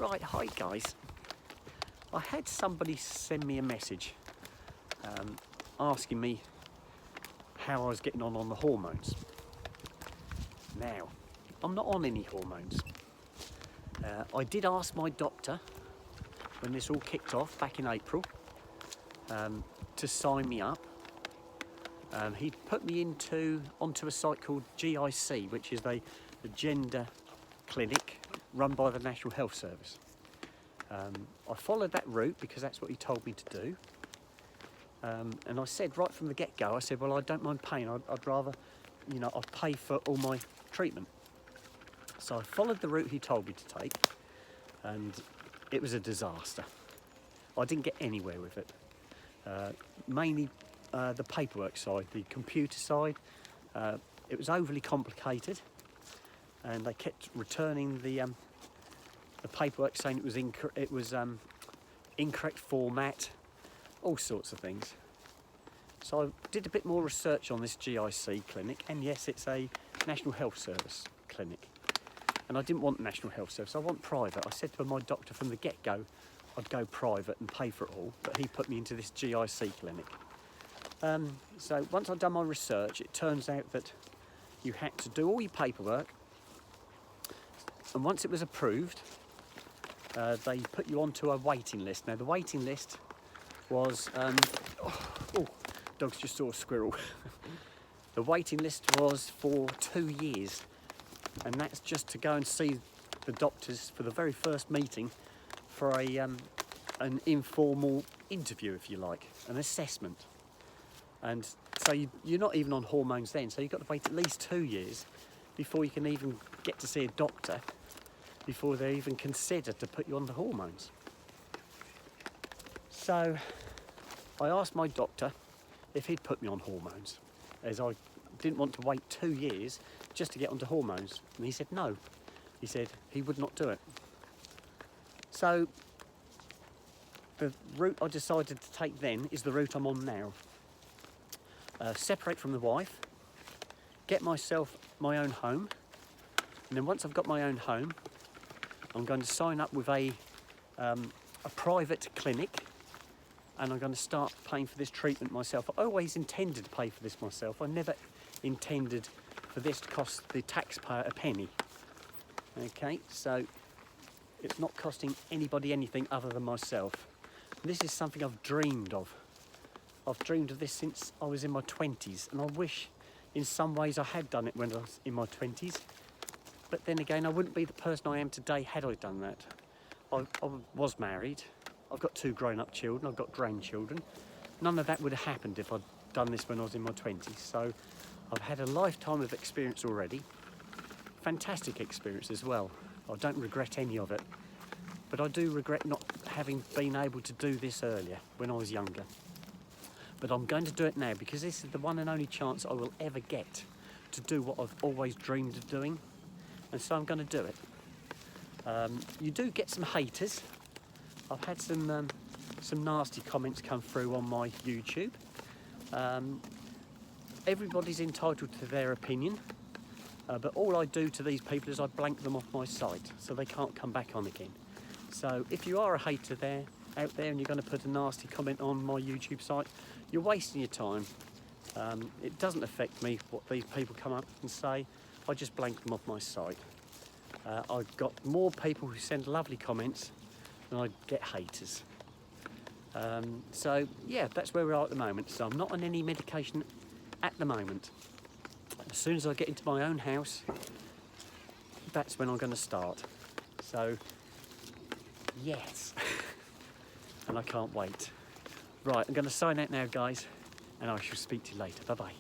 Right, hi guys. I had somebody send me a message asking me how I was getting on the hormones. Now, I'm not on any hormones. I did ask my doctor when this all kicked off back in April to sign me up. He put me onto a site called GIC, which is the gender clinic run by the National Health Service. I followed that route because that's what he told me to do. And I said right from the get-go, I said, well, I don't mind paying. I'd rather, I'll pay for all my treatment. So I followed the route he told me to take, and it was a disaster. I didn't get anywhere with it. Mainly the paperwork side, the computer side. It was overly complicated, and they kept returning the paperwork saying it was incorrect format, all sorts of things. So I did a bit more research on this GIC clinic, and yes, it's a National Health Service clinic. And I didn't want National Health Service, I want private. I said to my doctor from the get-go I'd go private and pay for it all, but he put me into this GIC clinic. So once I'd done my research, it turns out that you had to do all your paperwork, and once it was approved, they put you onto a waiting list. Now the waiting list was, dogs just saw a squirrel. The waiting list was for 2 years, and that's just to go and see the doctors for the very first meeting for an informal interview, if you like, an assessment. And so you're not even on hormones then, so you've got to wait at least 2 years before you can even get to see a doctor, before they even consider to put you on the hormones. So I asked my doctor if he'd put me on hormones, as I didn't want to wait 2 years just to get onto hormones, and he said no. He said he would not do it. So the route I decided to take then is the route I'm on now. Separate from the wife, get myself my own home, and then once I've got my own home, I'm going to sign up with a private clinic, and I'm going to start paying for this treatment myself. I always intended to pay for this myself. I never intended for this to cost the taxpayer a penny. Okay, so it's not costing anybody anything other than myself. This is something I've dreamed of. I've dreamed of this since I was in my 20s, and I wish in some ways I had done it when I was in my 20s. But then again, I wouldn't be the person I am today had I done that. I was married. I've got 2 grown-up children. I've got grandchildren. None of that would have happened if I'd done this when I was in my 20s. So I've had a lifetime of experience already. Fantastic experience as well. I don't regret any of it. But I do regret not having been able to do this earlier, when I was younger. But I'm going to do it now because this is the one and only chance I will ever get to do what I've always dreamed of doing. And so I'm going to do it. You do get some haters. I've had some nasty comments come through on my YouTube. Everybody's entitled to their opinion, but all I do to these people is I blank them off my site so they can't come back on again. So if you are a hater out there and you're going to put a nasty comment on my YouTube site, you're wasting your time. It doesn't affect me what these people come up and say. I just blank them off my site. I've got more people who send lovely comments than I get haters. So yeah, that's where we are at the moment. So I'm not on any medication at the moment. As soon as I get into my own house, that's when I'm going to start. So yes, and I can't wait. Right, I'm going to sign out now, guys, and I shall speak to you later. Bye-bye.